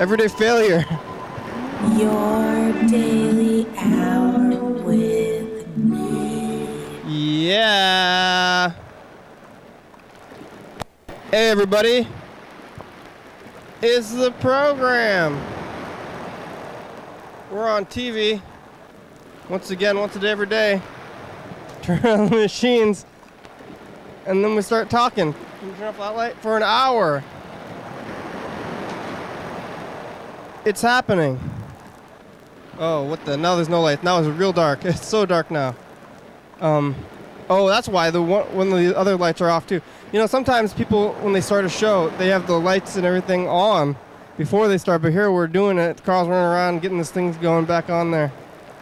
Everyday failure. Your daily hour with me. Yeah. Hey everybody. It's the program. We're on TV. Once again, once a day, every day. Turn on the machines. And then we start talking. We turn off that light for an hour. It's happening. Oh, what the? Now there's no light. Now it's real dark. It's so dark now. Oh, that's why when the other lights are off too. You know, sometimes people, when they start a show, they have the lights and everything on before they start. But here we're doing it. Carl's running around getting this thing going back on there.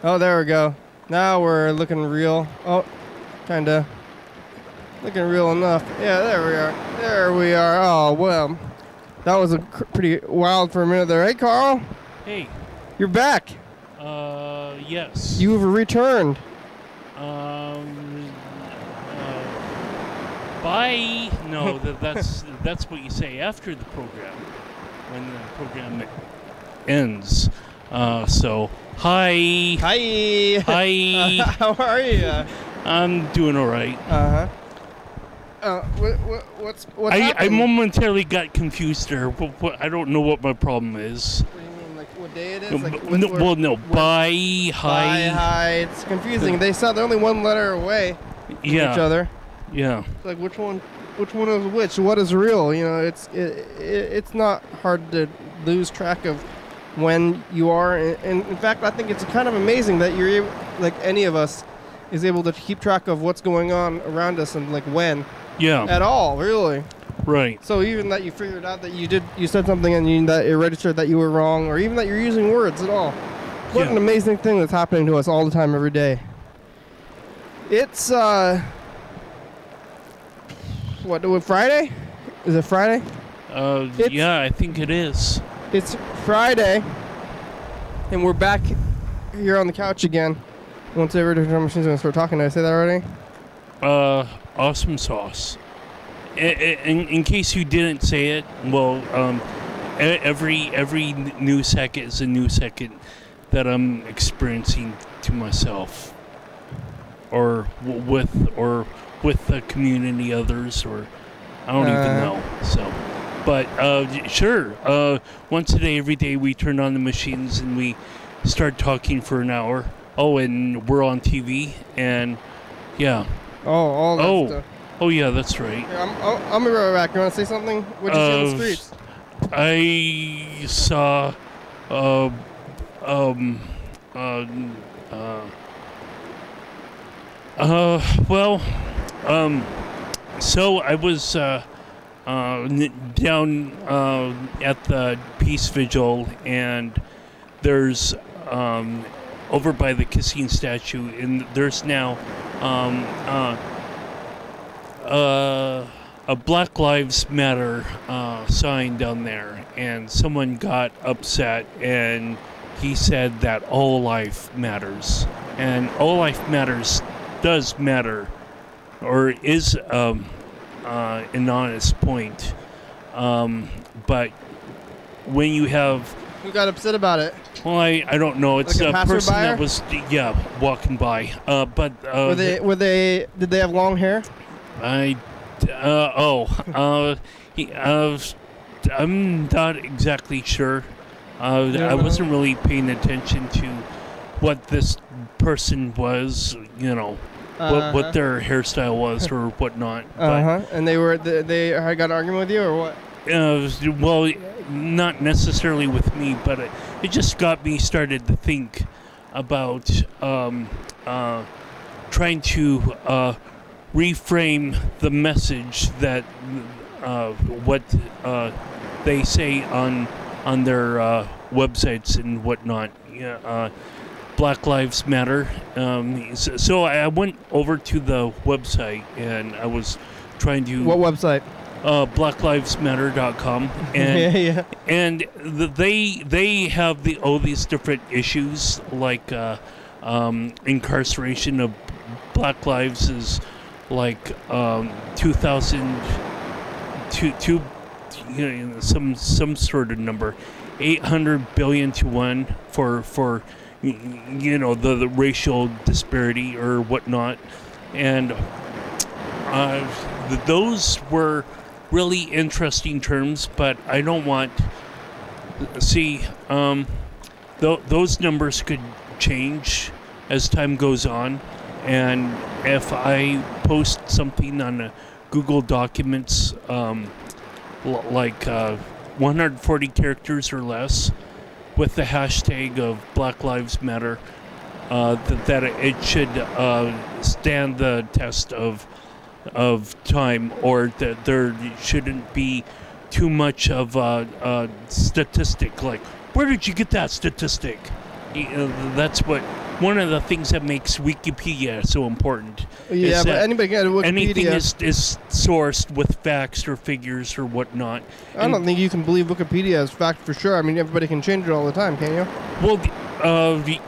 Oh, there we go. Now we're looking real. Oh, kinda. Looking real enough. Yeah, there we are. There we are. Oh, well. That was pretty wild for a minute there. Hey, Carl. Hey. You're back. Yes. You've returned. Bye. No, that's what you say after the program, when the program ends. So, hi. Hi. Hi. How are you? I'm doing all right. What's I happened? momentarily got confused there. I don't know what my problem is. What do you mean, like what day it is? Like, Bye, hi. Hi. It's confusing. They're only one letter away from each other. Yeah. It's like which one is which? What is real? You know, it's not hard to lose track of when you are. And in fact, I think it's kind of amazing that you're able, like any of us, is able to keep track of what's going on around us and like when. Yeah. At all, really. Right. So even that you figured out that you said something and that it registered that you were wrong, or even that you're using words at all. What an amazing thing that's happening to us all the time, every day. It's what Friday? Is it Friday? Yeah, I think it is. It's Friday, and we're back here on the couch again. Once every time machine's gonna start talking, did I say that already? Awesome sauce. In case you didn't say it, well, every new second is a new second that I'm experiencing to myself, or with the community, others, or I don't even know. So, but sure. Once a day, every day, we turn on the machines and we start talking for an hour. Oh, and we're on TV, and yeah. All that stuff. Oh, yeah, that's right. Yeah, I'm gonna be right back. You want to say something? What did you see on the streets? I saw, so I was, down, at the Peace Vigil, and there's, over by the Kissing statue, and there's now a Black Lives Matter sign down there, and someone got upset, and he said that all life matters, and all life matters does matter, or is an honest point, but when you have... Who got upset about it? Well, I don't know. It's like a person that was walking by. But did they have long hair? I'm not exactly sure. I wasn't really paying attention to what this person was. You know, what their hairstyle was or whatnot. And they got an argument with you or what? Well, not necessarily with me, but it just got me started to think about trying to reframe the message that what they say on their websites and whatnot. Black Lives Matter. So I went over to the website and I was trying to... What website? blacklivesmatter.com, and and they have all these different issues, like incarceration of Black lives is like 2,000 some sort of number, 800 billion to 1 for the racial disparity or whatnot, and those were really interesting terms, but I don't want. See, those numbers could change as time goes on, and if I post something on Google Documents, like 140 characters or less, with the hashtag of Black Lives Matter, that it should stand the test of time, or that there shouldn't be too much of a statistic. Like, where did you get that statistic? That's what one of the things that makes Wikipedia so important. Yeah, but anybody can Wikipedia. Anything is sourced with facts or figures or whatnot. I don't think you can believe Wikipedia as fact for sure. I mean, everybody can change it all the time, can't you? Well,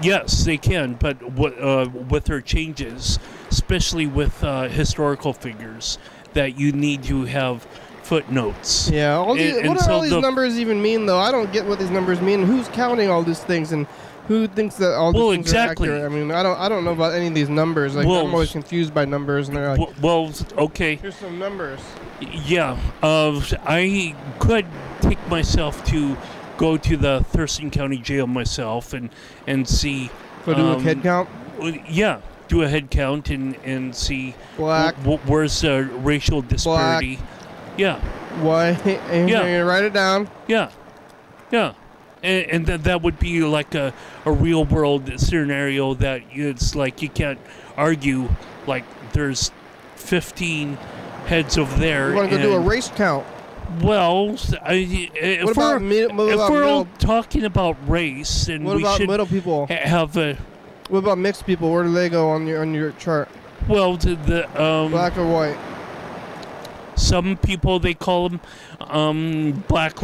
yes, they can, but with their changes, especially with historical figures, that you need to have footnotes. Yeah, what do all these numbers even mean, though? I don't get what these numbers mean. Who's counting all these things, and who thinks that all these things are accurate? I mean, I don't know about any of these numbers. Like, I'm always confused by numbers, and they're like, okay. Here's some numbers. Yeah, I could take myself to go to the Thurston County Jail myself and see. So do a head count? Yeah, do a head count and see black. Where's the racial disparity? Black. Yeah. Why? And yeah. You write it down. Yeah. Yeah. And that would be like a real world scenario that it's like you can't argue. Like, there's 15 heads over there. You want to go do a race count? Well, if we're all talking about race, and what about middle people? Have a. What about mixed people? Where do they go on your chart? Well, black or white. Some people, they call them black.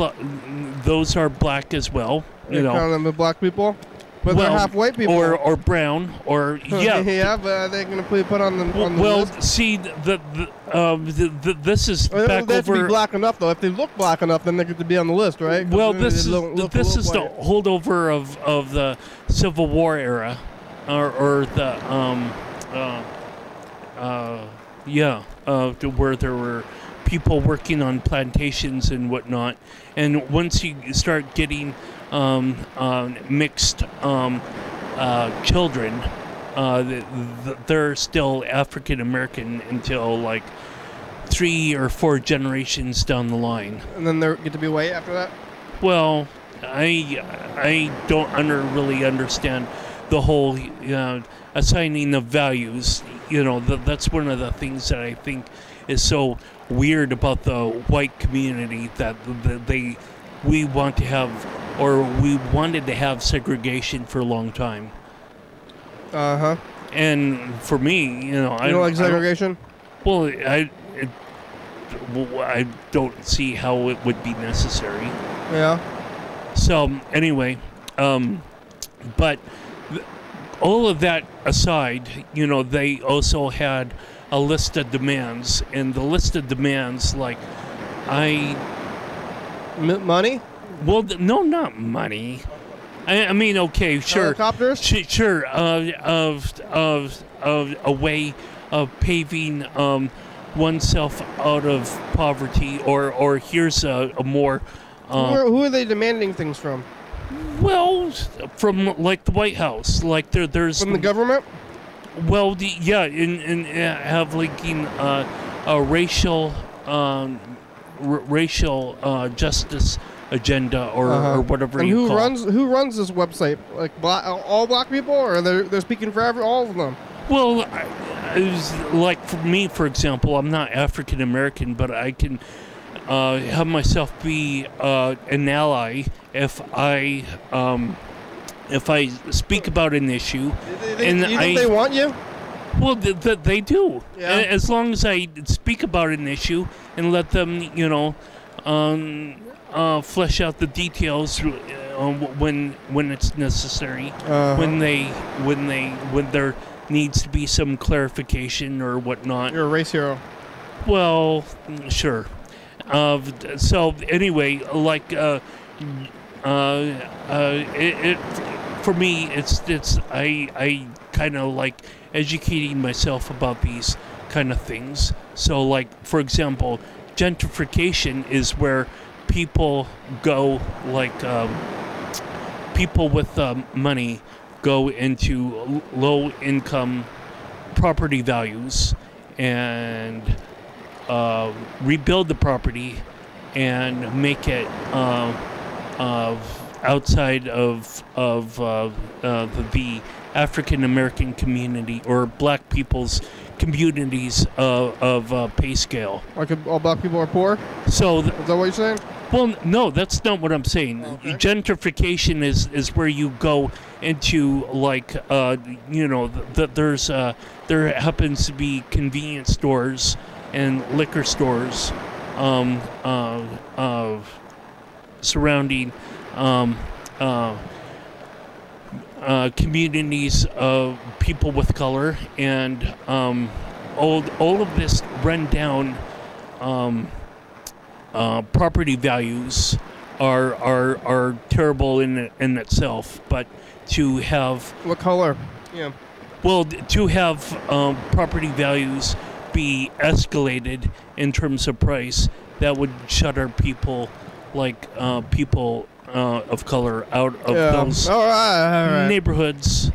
Those are black as well. You know, count them as black people, but they're half white people, or brown, or yeah. Yeah, but are they going to put on the list? See, this is back they have over. To be black enough, though. If they look black enough, then they get to be on the list, right? Well, this is the holdover of the Civil War era, or the where there were people working on plantations and whatnot, and once you start getting mixed children, they're still African American until like 3 or 4 generations down the line. And then they get to be white after that? Well, I don't really understand the whole assigning of values. You know, that's one of the things that I think is so weird about the white community, that we want to have, or we wanted to have, segregation for a long time. Uh-huh. And for me, you know, I don't like segregation. I don't see how it would be necessary. Yeah. So anyway, but all of that aside, you know, they also had a list of demands, and the list of demands, like, money? Well, no, not money. I mean, okay, sure. Helicopters? Sure. Of a way of paving oneself out of poverty, or here's a more. Who are they demanding things from? Well, from like the White House, like there's from the government. Well, and have linking a racial justice agenda, or whatever and you call it. Who runs this website? Like all black people, or they're speaking for all of them? Well, like for me, for example, I'm not African American, but I can have myself be an ally if I speak about an issue. You think they want you? Well, they do. Yeah. As long as I speak about an issue and let them, you know, flesh out the details when it's necessary, when there needs to be some clarification or whatnot. You're a race hero. Well, sure. So anyway, like for me, it's I kind of like educating myself about these kind of things. So, like, for example, gentrification is where people go, like people with money go into low-income property values and rebuild the property and make it outside of the African American community or Black people's communities of pay scale. Like all black people are poor? So is that what you're saying? Well, no, that's not what I'm saying. Okay. Gentrification is where you go into, like, you know, there happens to be convenience stores and liquor stores surrounding communities of people with color, and all of this run down property values are terrible in itself. But to have What color? Yeah. well, to have property values be escalated in terms of price, that would shutter people like people of color out of those all right. neighborhoods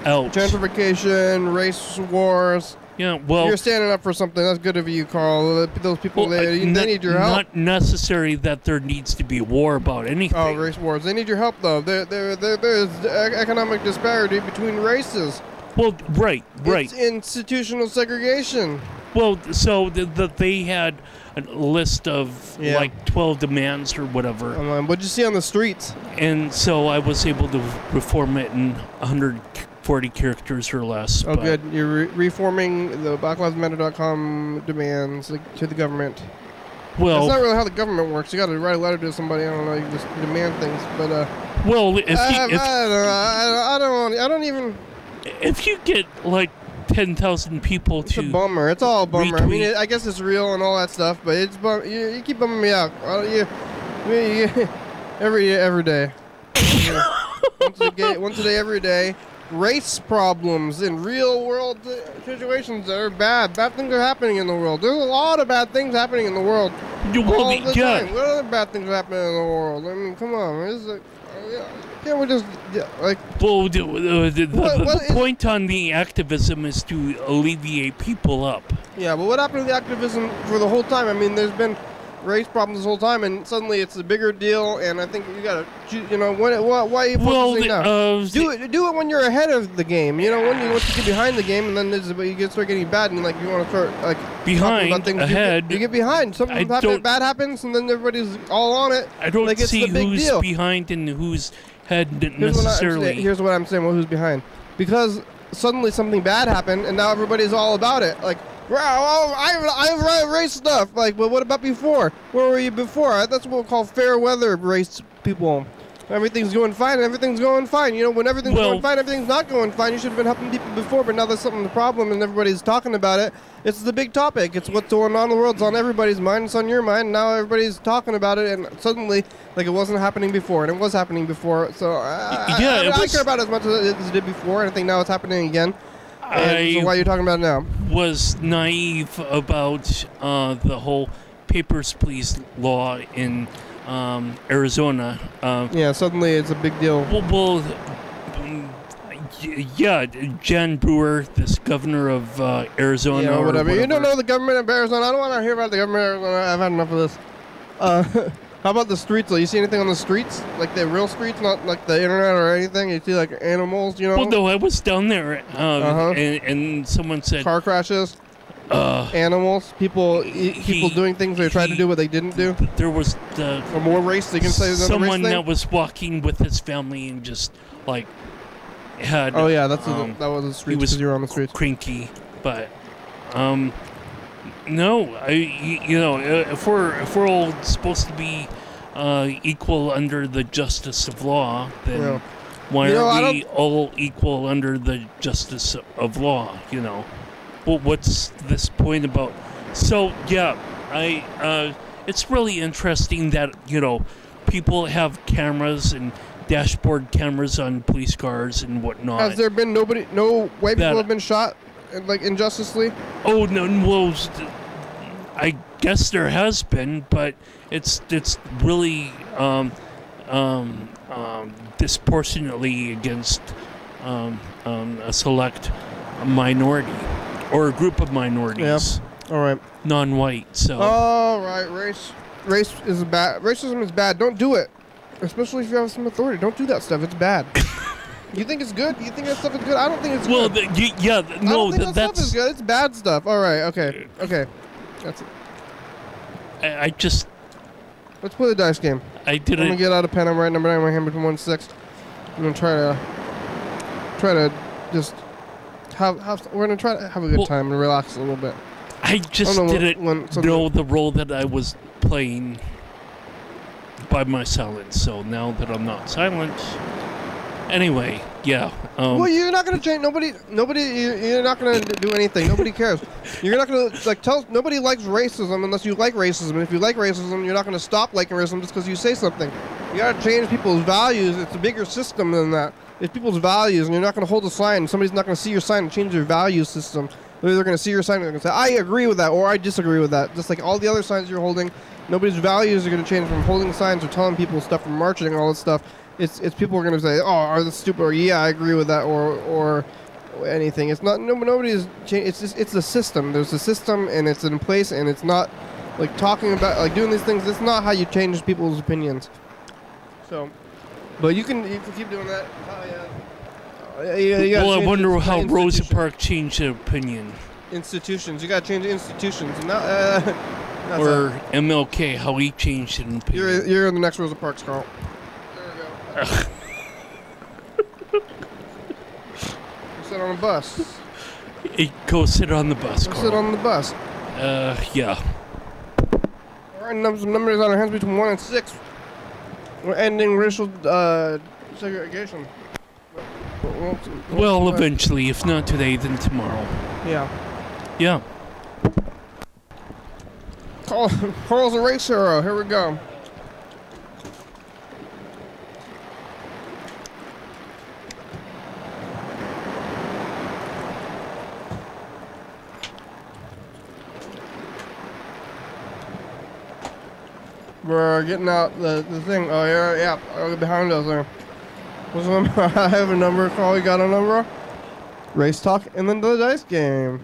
out. Gentrification, race wars. Yeah, well, You're standing up for something. That's good of you, Carl. Those people, they need your help. Not necessary that there needs to be war about anything. Oh, race wars. They need your help, though. There's economic disparity between races. Well, right. It's institutional segregation. Well, so they had a list of like 12 demands or whatever. What'd you see on the streets? And so I was able to reform it in 140 characters or less. Oh, good. You're reforming the BlackLivesMatter.com demands to the government. Well, that's not really how the government works. You got to write a letter to somebody. I don't know. You just demand things. But well, I don't even. If you get like 10,000 people it's to a bummer. It's all a bummer. I mean, retweet. I guess it's real and all that stuff, but it's you keep bumming me out. Every day. Once a day, every day. Race problems in real world situations that are bad. Bad things are happening in the world. There's a lot of bad things happening in the world. All the time. What other bad things are happening in the world? I mean, come on. Can't we just like? Well, the point on the activism is to alleviate people up. Yeah, but what happened to the activism for the whole time? I mean, there's been race problems this whole time, and suddenly it's a bigger deal. And I think you gotta, why are you focusing now? Do it when you're ahead of the game. You know, once you get behind the game, and then you start getting bad, and like you want to start like behind, about things. ahead. You get behind. Something bad happens, and then everybody's all on it. I don't see who's deal. behind and who's head necessarily. Here's what I'm saying. Well, who's behind? Because suddenly something bad happened, and now everybody's all about it. Like, wow, I race stuff. Like, but what about before? Where were you before? That's what we call fair weather race people. Everything's going fine, and everything's going fine. You know, when everything's going fine, everything's not going fine. You should have been helping people before, but now there's something the problem, and everybody's talking about it. It's the big topic. It's what's going on in the world. It's on everybody's mind. It's on your mind. And now everybody's talking about it, and suddenly, like, it wasn't happening before, and it was happening before. So I care about it as much as it did before, and I think now it's happening again. So why are you talking about it now? Was naive about the whole Papers, Please law in Arizona. Suddenly it's a big deal. Well, Jan Brewer, this governor of Arizona. Yeah, whatever. You don't know the government of Arizona. I don't want to hear about the government of Arizona. I've had enough of this. How about the streets? You see anything on the streets? Like the real streets, not like the internet or anything? You see like animals, you know? Well, no, I was down there, and someone said... Car crashes? Animals? People doing things they tried to do what they didn't do? There was or more race, they can say there's another race thing? Someone that was walking with his family and just, like, had... Oh, yeah, that was the streets because you were on the streets. Cranky, but... No, if we're all supposed to be equal under the justice of law, then why are we all equal under the justice of law? You know, well, what's this point about? So yeah, it's really interesting that, you know, people have cameras and dashboard cameras on police cars and whatnot. Has there been no white people have been shot, like in Justice League? Oh no, well, I guess there has been, but it's really disproportionately against a select minority or a group of minorities. Yeah. All right. Non-white. So. All right. Race is bad. Racism is bad. Don't do it. Especially if you have some authority. Don't do that stuff. It's bad. You think it's good? You think that stuff is good? I don't think it's good. Well, that stuff is good. It's bad stuff. All right. Okay. That's it. I just. Let's play the dice game. I'm gonna get out a pen. I'm writing number 9 in my hand between 1 and 6. I'm gonna try to just we're gonna try to have a good time and relax a little bit. I just didn't know the role that I was playing by my silence. So now that I'm not silent, anyway, yeah. Well, you're not gonna change. Nobody. You're not gonna do anything. Nobody cares. You're not gonna tell. Nobody likes racism unless you like racism. And if you like racism, you're not gonna stop liking racism just because you say something. You gotta change people's values. It's a bigger system than that. It's people's values, and you're not gonna hold a sign. Somebody's not gonna see your sign and change their value system. They're gonna see your sign and they're gonna say, "I agree with that," or "I disagree with that." Just like all the other signs you're holding, nobody's values are gonna change from holding signs or telling people stuff, from marching and all this stuff. It's people are gonna say, "Oh, are this stupid?" or "Yeah, I agree with that," or anything. It's not. Nobody's changed. It's just the system. There's a system, and it's in place, and it's not like talking about doing these things. It's not how you change people's opinions. So, but you can keep doing that. Well, I wonder how Rosa Parks changed their opinion. Institutions. You gotta change institutions. Or MLK, how he changed his opinion. You're in the next Rosa Parks, Carl. There we go. Sit on the bus. Go sit on the bus, Carl. Sit on the bus. Yeah. All right, some numbers on our hands between 1 and 6. We're ending racial segregation. Well, eventually. If not today, then tomorrow. Yeah. Yeah. Carl's a race hero. Here we go. We're getting out the thing. Oh, yeah. I'll behind us there. What's the number? I have a number. Carl, you got a number? Race talk and then the dice game.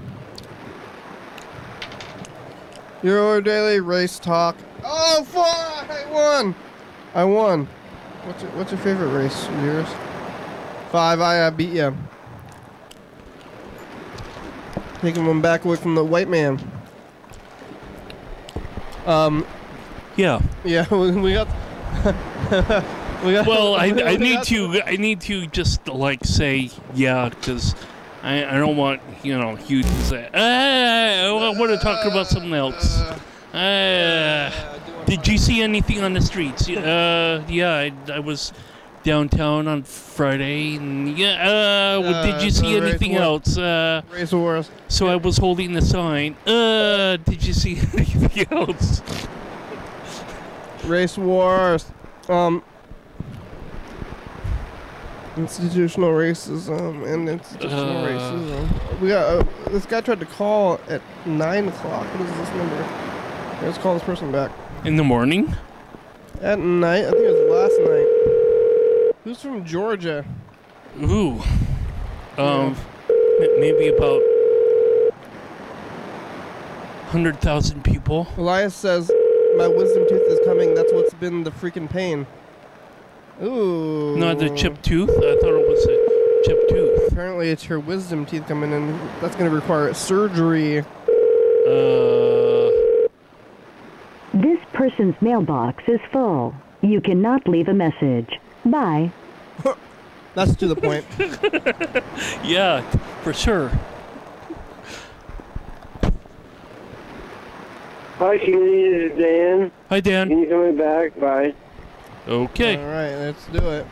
Your daily race talk. Oh, 4! I won. What's your favorite race? Yours? 5. I beat you. Taking one back away from the white man. Yeah. Yeah, we got. we got. Well, I need to just say yeah, because I don't want you to say I want to talk about something else. Did you see anything on the streets? Yeah, I was downtown on Friday, and did you see anything else? Race wars. So I was holding the sign. Did you see anything else? Race wars. Institutional racism and institutional racism. We got this guy tried to call at 9 o'clock. What is this number? Let's call this person back. In the morning? At night. I think it was last night. Who's from Georgia? Ooh. Maybe about 100,000 people. Elias says, "My wisdom tooth is coming. That's what's been the freaking pain." Ooh. Not the chipped tooth? I thought it was a chipped tooth. Apparently it's her wisdom teeth coming in. That's going to require surgery. This person's mailbox is full. You cannot leave a message. Bye. That's to the point. Yeah, for sure. Hi, Kenny. This is Dan. Hi, Dan. Can you call me back? Bye. Okay. All right, let's do it.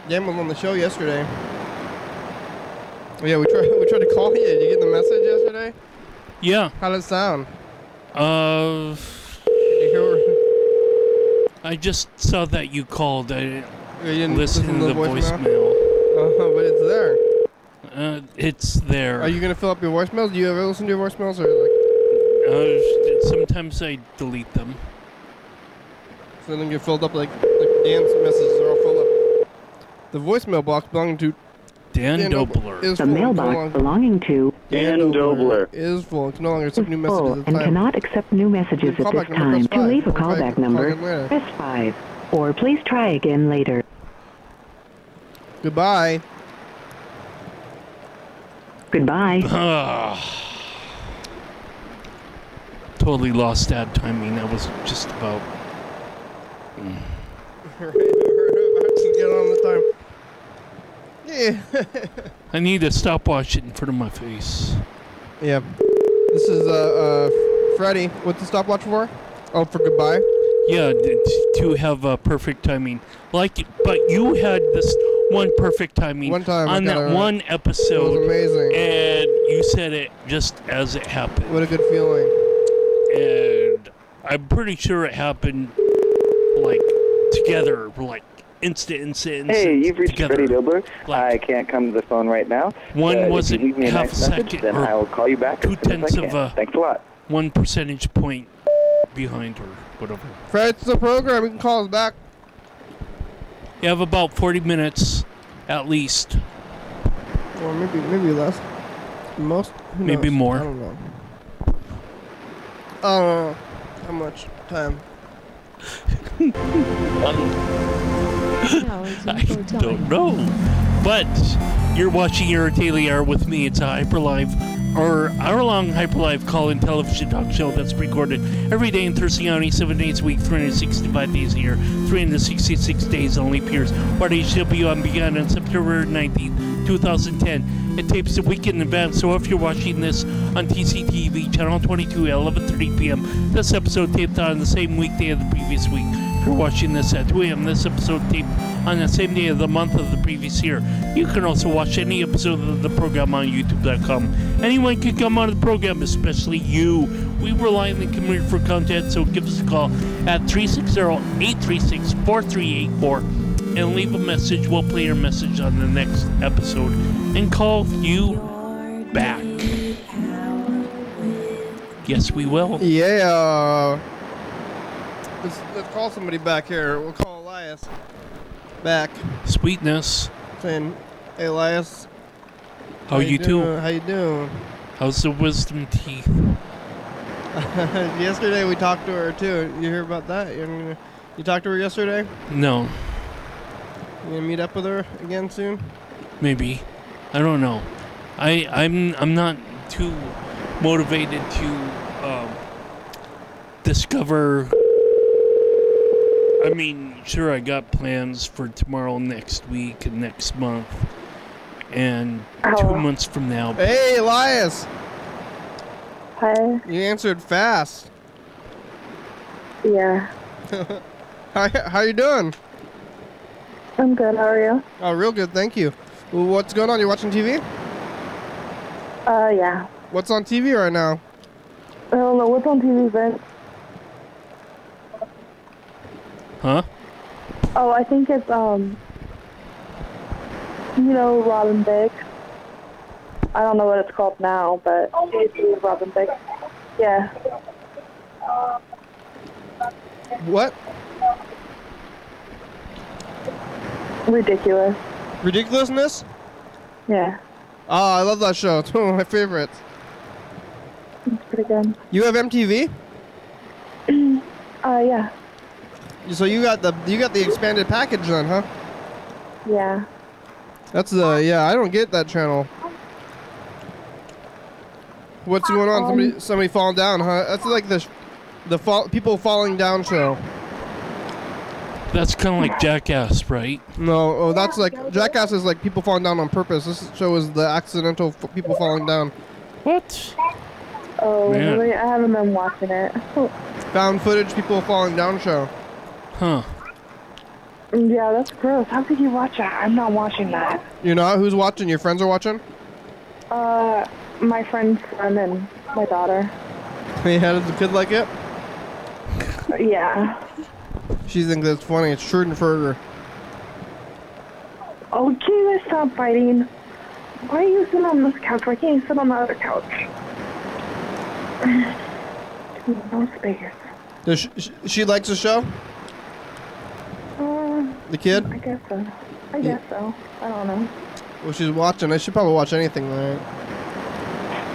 Dan was on the show yesterday. Oh, yeah, we tried to call you. Did you get the message yesterday? Yeah. How did it sound? Did you hear I just saw that you called. I didn't You didn't listen to the voicemail. But it's there. It's there. Are you gonna fill up your voicemails? Do you ever listen to your voicemails, or Sometimes I delete them. so then get filled up like Dan's messages are all filled up? The voicemail box belonging to Dan Dobler. is The full. mailbox belonging to Dan Dobler is full. It can no longer is accept new messages full at and the time. cannot accept new messages Your at this callback number, time. press To leave a five. Or try callback to call number, again later. press 5. Or please try again later. Goodbye. Goodbye. Totally lost that timing. That was just about. We're about to get on the time. Yeah. I need a stopwatch in front of my face. Yeah. This is Freddie. What's the stopwatch for? Oh, for goodbye. Yeah, to have perfect timing. But you had this one perfect timing One time I on got that it right. one It episode, was amazing. and you said it just as it happened. What a good feeling. And I'm pretty sure it happened like together, like instant. Hey, you've reached together. Freddie Dobler. Like- I can't come to the phone right now. One If wasn't you leave me a half nice message, second then or I will call you back as soon as I 0.2 can. of a- Thanks a lot. 1 percentage point behind or whatever. Fred, it's the program. You can call us back. You have about 40 minutes, at least. Or maybe less. Most? Who Maybe knows? more. I don't know. I don't know how much time. I don't know. But you're watching your Daily Hour with me. It's a Hyperlive, or hour-long Hyperlive call-in television talk show that's recorded every day in Thurston County, 7 days a week, 365 days a year, 366 days on leap years. YDHWM began on September 19th, 2010. It tapes a week in advance, so if you're watching this on TCTV, channel 22 at 11:30 p.m., this episode taped on the same weekday of the previous week. If you're watching this at 2 a.m., this episode taped on the same day of the month of the previous year. You can also watch any episode of the program on YouTube.com. Anyone can come on the program, especially you. We rely on the community for content, so give us a call at 360-836-4384 and leave a message. We'll play your message on the next episode and call you back. Yes, we will. Yeah. Let's call somebody back here. We'll call Elias back. Sweetness. Saying, hey, Elias. How you doing? How you doing? How's the wisdom teeth? Yesterday we talked to her too. You hear about that? You talked to her yesterday? No. You gonna meet up with her again soon? Maybe. I don't know. I'm not too motivated to discover. I mean, sure, I got plans for tomorrow, next week, and next month, and 2 months from now. Hey, Elias! Hi. You answered fast. Yeah. How you doing? I'm good. How are you? Oh, real good, thank you. Well, what's going on? You watching TV? Yeah. What's on TV right now? I don't know. What's on TV, Vince? Huh? Oh, I think it's, you know, Robin Big. I don't know what it's called now, but it's Robin Big. Yeah. What? Ridiculous. Ridiculousness? Yeah. Oh, I love that show. It's one of my favorites. It's pretty good. You have MTV? Yeah. So you got the expanded package then, huh? Yeah. That's yeah. I don't get that channel. What's going on? Somebody falling down, huh? That's like the people falling down show. That's kind of like Jackass, right? No, oh, that's like Jackass is like people falling down on purpose. This show is the accidental people falling down. What? Oh, Man. really? I haven't been watching it. Found footage people falling down show. Huh. Yeah, that's gross. How could you watch that? I'm not watching that. You know who's watching? Your friends are watching? My friend's son and my daughter. Yeah, does the kid like it? Yeah. She thinks that's funny. It's Schroederfer. Oh, can you guys stop fighting? Why are you sitting on this couch? Why can't you sit on the other couch? No space. Does she likes the show? The kid? I guess so. I guess so. I don't know. Well, she's watching. I should probably watch anything, right?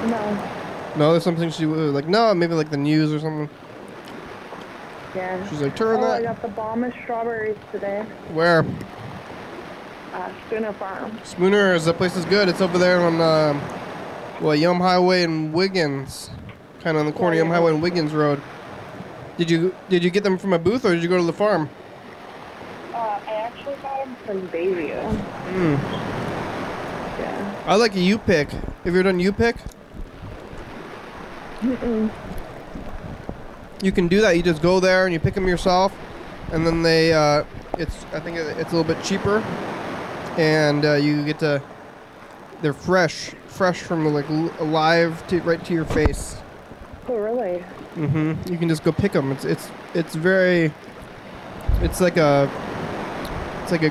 No. No, there's something she would like. No, maybe like the news or something. Yeah. She's like, turn I that. got the bombest strawberries today. Where? Spooner Farm. Spooner's. That place is good. It's over there on Yum Highway and Wiggins, kind of on the corner of Yum Highway and Wiggins Road. Did you get them from a booth or did you go to the farm? I actually got them from Bayview. Yeah. I like a U-Pick. Have you ever done U-Pick? You can do that. You just go there and you pick them yourself, and then they I think it's a little bit cheaper, and you get to they're fresh from like live to right to your face. Oh really? You can just go pick them. It's like a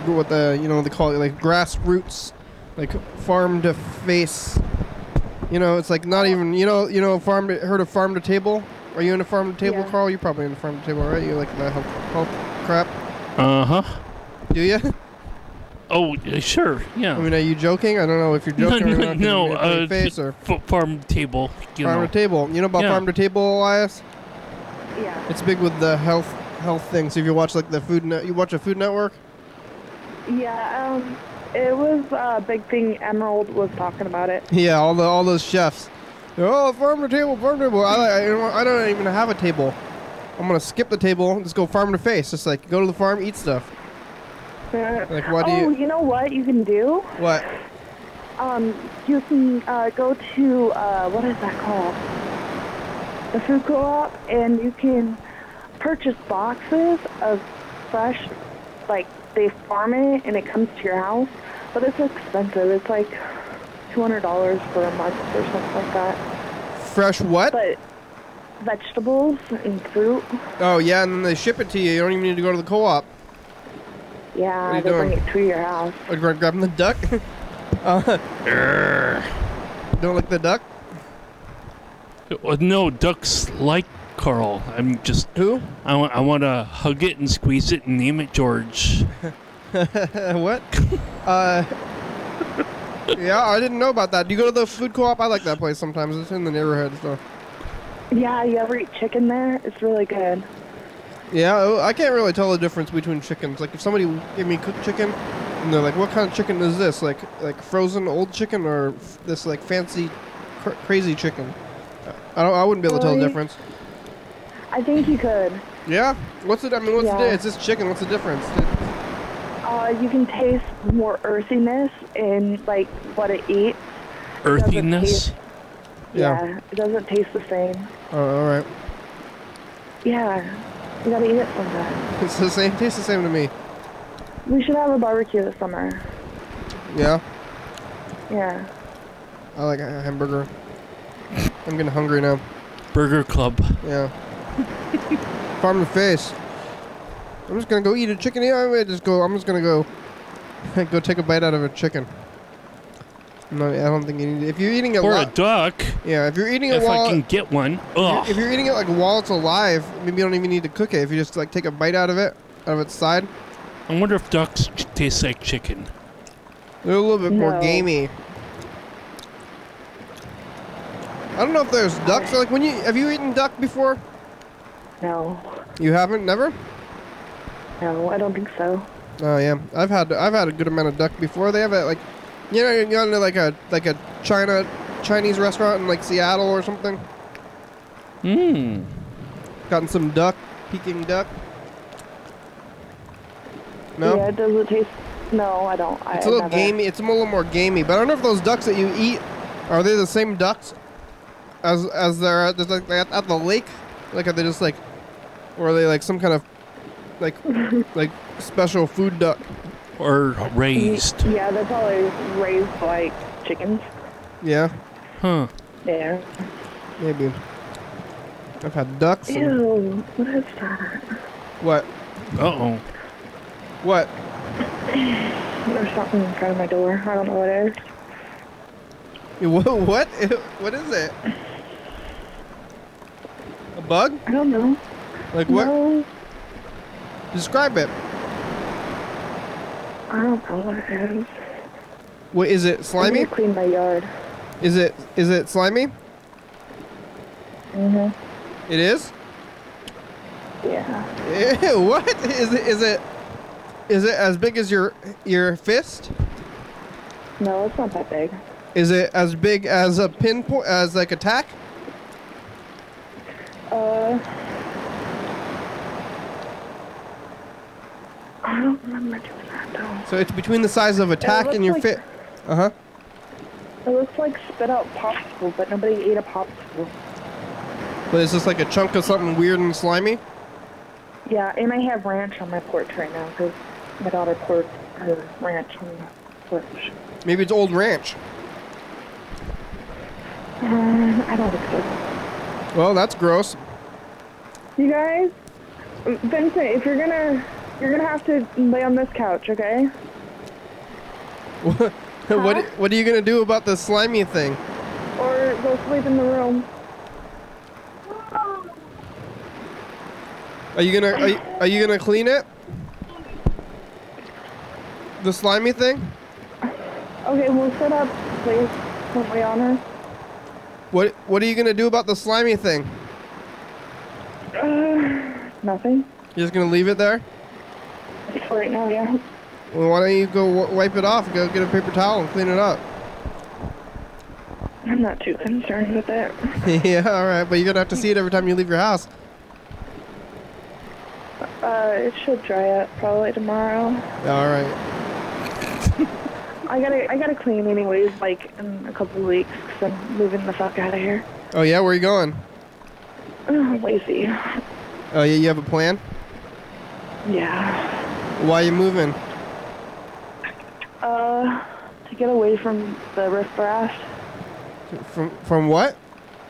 what they call it, like grassroots, like farm to face. It's like not even heard of farm to table? Are you into farm to table, Carl? You're probably into farm to table, right? You like the health crap? Do you? Oh, sure, yeah. I mean, are you joking? I don't know if you're joking or not. No, face or farm to table. Farm to table. You know about farm to table, Elias? Yeah. It's big with the health thing. So if you watch like the you watch a Food Network? Yeah. It was a big thing. Emerald was talking about it. Yeah, all those chefs. Oh, farm to table, farm to table. I don't even have a table. I'm gonna skip the table, just go farm to face. Just like go to the farm, eat stuff. Like what do you? You know what you can do? What? You can go to what is that called? The food co-op, and you can purchase boxes of fresh, like they farm it and it comes to your house, but it's expensive. It's like $200 for a month or something like that. Fresh what? But vegetables and fruit. Oh yeah, and then they ship it to you. You don't even need to go to the co-op. Yeah, they bring it to your house. Are you grabbing the duck? Don't like the duck? No, ducks like Carl. I'm just... Who? I want to hug it and squeeze it and name it George. What? Yeah, I didn't know about that. Do you go to the food co-op? I like that place sometimes. It's in the neighborhood, so. Yeah, you ever eat chicken there? It's really good. Yeah, I can't really tell the difference between chickens. Like if somebody gave me cooked chicken, and they're like, "What kind of chicken is this? Like frozen old chicken or this like fancy, crazy chicken?" I wouldn't be able to tell the difference. I think you could. Yeah. What's it? I mean, what's the? It's just chicken. What's the difference? You can taste more earthiness in like what it eats. Earthiness? Yeah, it doesn't taste the same. Oh, all right. Yeah, you gotta eat it sometime. It's the same. Tastes the same to me. We should have a barbecue this summer. Yeah. Yeah. I like a hamburger. I'm getting hungry now. Burger Club. Yeah. Farm to face. I'm just gonna go eat a chicken. Yeah, I'm just gonna go take a bite out of a chicken. No, I don't think you need. If you're eating it or a duck. Yeah, if you're eating it if I can get one. Ugh. If you're eating it like while it's alive, maybe you don't even need to cook it. If you just like take a bite out of its side. I wonder if ducks taste like chicken. They're a little bit more gamey. I don't know if there's ducks. Like have you eaten duck before? No. You haven't? Never? No, I don't think so. Oh yeah, I've had a good amount of duck before. They have it like, you go into like a Chinese restaurant in like Seattle or something. Gotten some duck, Peking duck. No. Yeah, does it taste? No, I don't. It's a little gamey. It's a little more gamey. But I don't know if those ducks that you eat are they the same ducks as they're at the lake. Like are they just like, or are they like some kind of like special food duck? Or raised. Yeah, they're probably raised like chickens. Yeah. Huh. Yeah. Maybe. I've had ducks. Ew, what is that? What? Uh-oh. What? There's something in front of my door. I don't know what it is. What? What is it? A bug? I don't know. Like what? No, Describe it. I don't know what it is. What is it? I Slimy? need to clean my yard. Is it slimy? Mhm. It is? Yeah. Ew, what? Is it as big as your fist? No, it's not that big. Is it as big as a pinpoint, as like a tack? I don't remember doing that though. So it's between the size of a tack and your looks fit. Uh-huh. It looks like spit out popsicle, but nobody ate a popsicle. But is this like a chunk of something weird and slimy? Yeah, and I have ranch on my porch right now because my daughter poured her ranch on the porch. Maybe it's old ranch. I don't think so. Well, that's gross. You guys, Vincent, if you're gonna have to lay on this couch, okay? What are you gonna do about the slimy thing? Or go sleep in the room. Are you gonna clean it? The slimy thing? Okay, we'll sit up, please. Won't we on her? What are you gonna do about the slimy thing? Nothing. You're just gonna leave it there? For right now, yeah. Well, why don't you go wipe it off? Go get a paper towel and clean it up. I'm not too concerned with it. Yeah, all right, but you're gonna have to see it every time you leave your house. It should dry up probably tomorrow. All right. I gotta clean anyways, like in a couple of weeks, because I'm moving the fuck out of here. Oh yeah, where are you going? Lazy. Oh yeah, you have a plan? Yeah. Why are you moving? To get away from the riffraff. From what?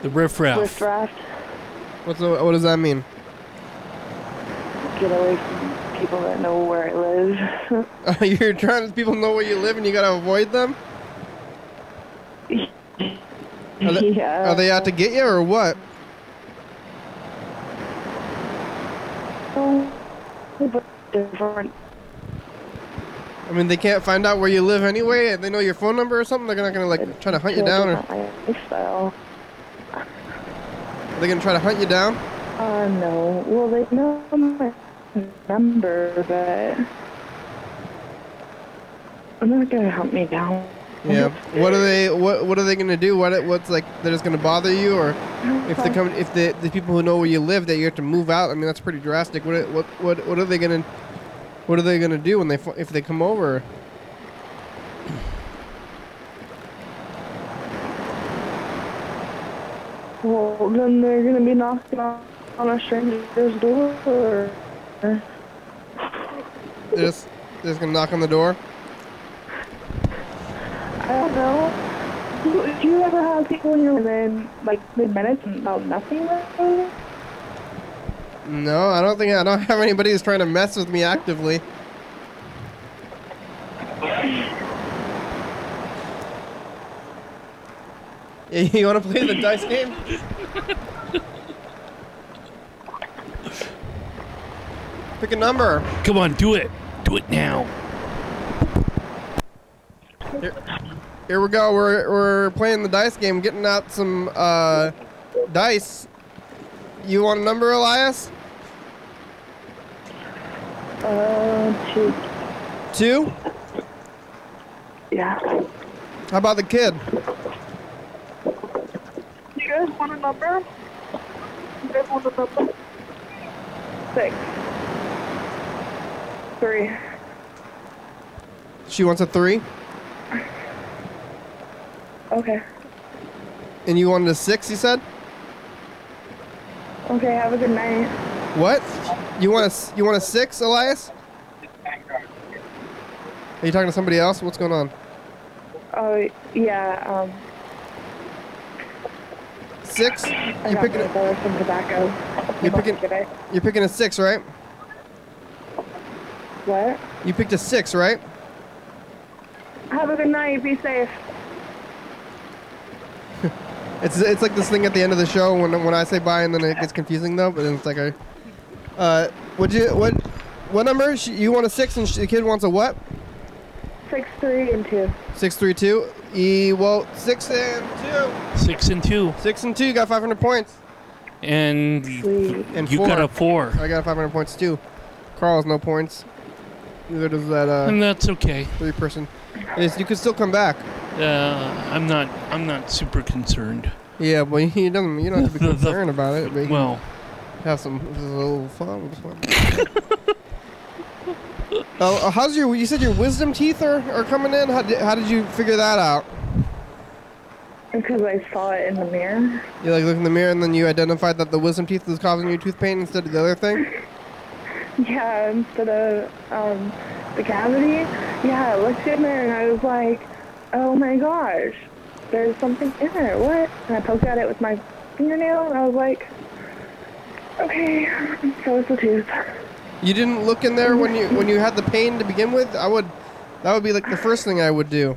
The riffraff. Riffraff. What does that mean? Get away from people that know where I live. You're trying to people know where you live and you gotta avoid them? Yeah. Are they out to get you or what? But different. I mean, they can't find out where you live anyway, and they know your phone number or something. They're not gonna like try to hunt you down, or lifestyle. are they gonna try to hunt you down? No. Well, they know my number, but I'm not gonna hunt me down. Yeah. What are they gonna do? What's like? They're just gonna bother you, or if they come, if the people who know where you live, that you have to move out. I mean, that's pretty drastic. What are they gonna do when if they come over? Well, then they're gonna be knocking on a stranger's door, or They're just gonna knock on the door. I don't know. Do you ever have people in your within like mid-minutes and about nothing? Really? No, I don't have anybody who's trying to mess with me actively. You want to play the dice game? Pick a number. Come on, do it. Do it now. Here we go. We're playing the dice game, getting out some dice. You want a number, Elias? 2. 2? Yeah. How about the kid? You guys want a number? You guys want a number? 6. 3. She wants a 3? Okay. And you wanted a 6, you said? Okay, have a good night. What? You want a 6, Elias? Are you talking to somebody else? What's going on? Oh, yeah, 6? I got some tobacco. You're picking a 6, right? What? You picked a 6, right? Have a good night. Be safe. It's like this thing at the end of the show when I say bye and then it gets confusing though. But then it's like what number? You want a 6 and the kid wants a what? 6, 3, and 2. 6, 3, 2. Well, 6 and 2. 6 and 2. 6 and 2. You got 500 points. And Sweet. And you 4. got a 4. I got 500 points too. Carl has no points. Neither does that And that's okay. 3-person. You could still come back. I'm not super concerned. Yeah, but you don't have to be concerned about it. But Well, have some a little fun. How's you said your wisdom teeth are coming in? How did you figure that out? Because I saw it in the mirror. You like look in the mirror and then you identified that the wisdom teeth was causing you tooth pain instead of the other thing? Yeah, instead of the cavity. Yeah, I looked in there and I was like, oh my gosh, there's something in there. What? And I poked at it with my fingernail and I was like, okay, so it's a tooth. You didn't look in there when you had the pain to begin with? That would be like the first thing I would do.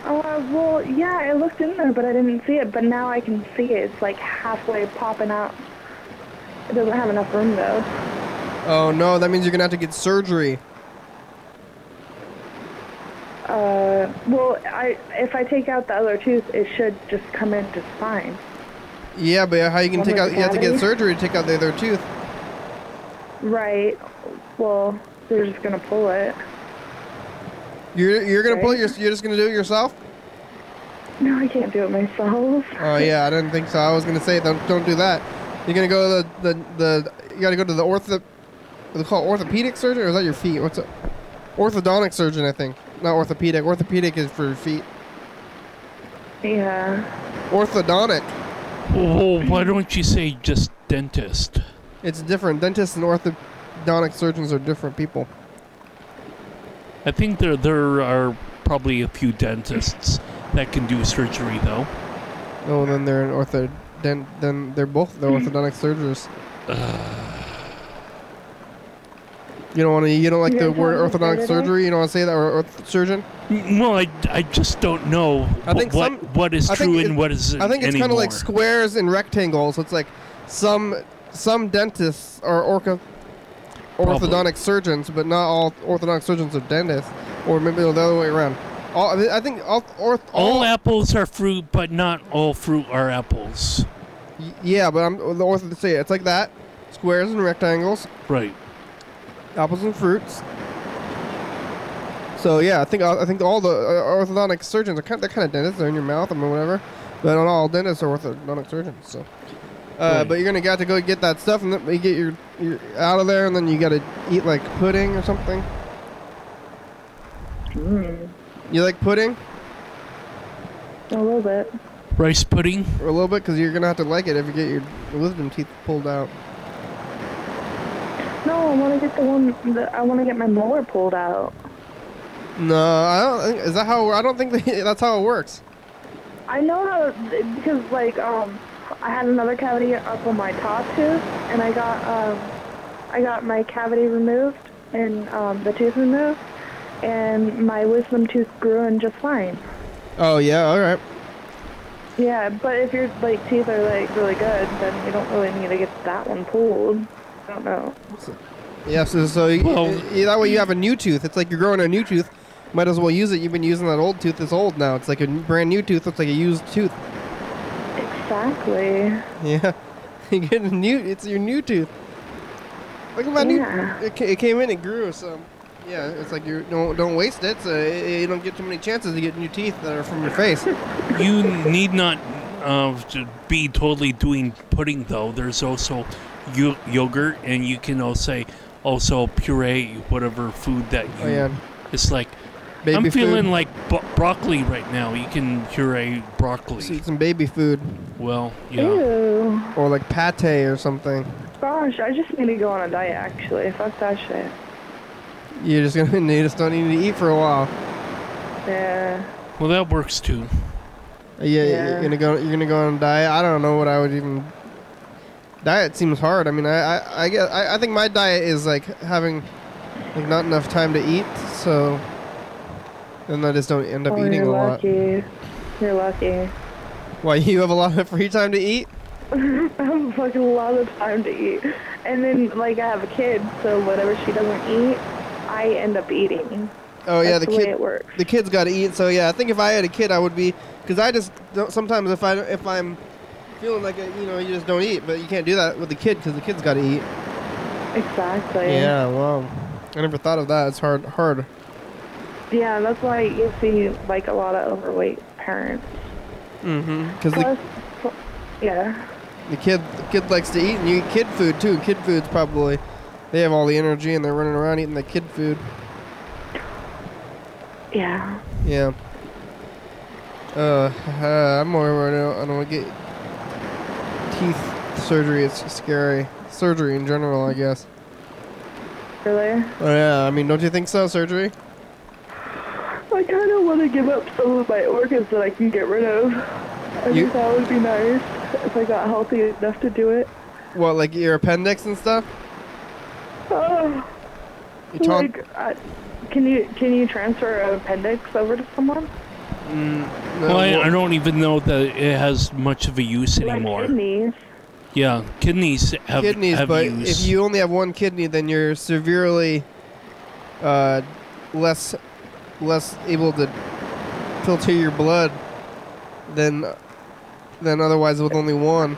Well, yeah, I looked in there, but I didn't see it. But now I can see it. It's like halfway popping out. It doesn't have enough room, though. Oh, no, that means you're going to have to get surgery. Well, if I take out the other tooth, it should just come in just fine. Yeah, but how you can One take with out? the You have to get cavity? surgery to take out the other tooth. Right. Well, they're just going to pull it. You're going to pull it. Right. You're just going to do it yourself? No, I can't do it myself. Oh yeah, I didn't think so. I was gonna say don't do that. You're gonna go to you gotta go to the what they call orthopedic surgeon, or is that your feet? What's it? Orthodontic surgeon, I think. Not orthopedic. Orthopedic is for feet. Yeah. Orthodontic. well, why don't you say just dentist? It's different. Dentists and orthodontic surgeons are different people. I think there are probably a few dentists that can do surgery, though. Oh, then they're an then they're both the orthodontic surgeons. You don't like the word orthodontic surgery? You don't want to say that, or surgeon? Well, I just don't know what is true and what isn't. I think it's kind of like anymore. squares and rectangles. It's like some dentists are orthodontic surgeons, but not all orthodontic surgeons are dentists, or maybe the other way around. I think all apples are fruit, but not all fruit are apples. Yeah, but the ortho say it's like that: squares and rectangles, Right. apples and fruits. So yeah, I think all the orthodontic surgeons are they're kind of dentists. They're in your mouth, whatever. But not all dentists are orthodontic surgeons. So, Right. but you're gonna got to go get that stuff, and then you get your out of there, and then you got to eat like pudding or something. You like pudding? A little bit. Rice pudding. Or a little bit, because you're gonna have to like it if you get your wisdom teeth pulled out. No, I want to get the one that I want to get my molar pulled out. No, I don't think. Is that how? I don't think that's how it works. I know how, because like I had another cavity up on my top tooth, and I got my cavity removed and the tooth removed, and my wisdom tooth grew in just fine. Oh yeah, all right. Yeah, but if your like teeth are like really good, then you don't really need to get that one pulled. I don't know. Yeah, so that way you have a new tooth. It's like you're growing a new tooth. Might as well use it. You've been using that old tooth. It's old now. It's like a brand new tooth. Looks like a used tooth. Exactly. Yeah, you get a new. It's your new tooth. Look at my new. It came in. It grew. So yeah, it's like you don't waste it. So you don't get too many chances to get new teeth that are from your face. You need not to be totally doing pudding, though. There's also yogurt, and you can also puree whatever food that you. Oh yeah. It's like Baby I'm feeling food. like broccoli right now. You can puree broccoli. Just eat some baby food. Well, yeah. Ew. Or like pate or something. Gosh, I just need to go on a diet actually. Fuck that shit. You just don't need to eat for a while. Yeah. Well, that works too. Yeah, Yeah. you're gonna go on a diet. I don't know what I would even. Diet seems hard. I mean, I think my diet is like having like not enough time to eat, so then I just don't end up eating a lot. You're lucky. Why, you have a lot of free time to eat? I have fucking a lot of time to eat. And then, like, I have a kid, so whatever she doesn't eat, I end up eating. Oh yeah, That's the way it works. The kid's got to eat. So yeah, I think if I had a kid, I would be, because I just don't, sometimes if I'm feeling like you just don't eat, but you can't do that with the kid because the kid's got to eat. Exactly. Yeah, wow. I never thought of that. It's hard. Yeah, that's why you see like a lot of overweight parents. Because yeah. the kid likes to eat, and you eat kid food too. Kid food's probably, they have all the energy and they're running around eating the kid food. Yeah. Yeah. I'm more worried. I don't want to get teeth surgery. It's scary. Surgery in general, I guess. Really? Oh yeah. I mean, don't you think so? Surgery? I kind of want to give up some of my organs that I can get rid of. I think that would be nice if I got healthy enough to do it. What, like your appendix and stuff? Oh. Can you transfer an appendix over to someone? No, well, I don't even know that it has much of a use anymore. Like kidneys. Yeah, kidneys have but use. if you only have one kidney, then you're severely less able to filter your blood than otherwise with only one.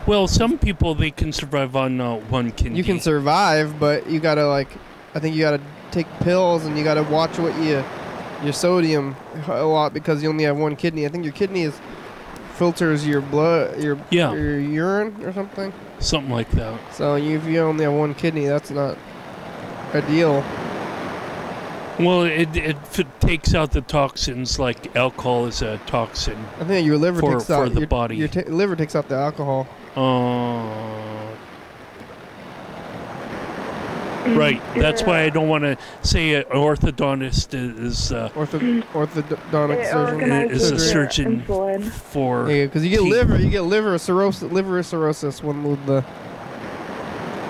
Well, some people, they can survive on one kidney. You can survive, but you gotta I think you gotta take pills and you gotta watch what your sodium a lot because you only have one kidney. I think your kidney filters your blood, your urine or something. Something like that. So if you only have one kidney, that's not ideal. Well, it takes out the toxins, like alcohol is a toxin. I think your liver takes out for the body. Your liver takes out the alcohol. Right. That's why I don't want to say an orthodontist is orthodontic surgeon is a surgeon insulin. for. Yeah, because you get liver cirrhosis one with the.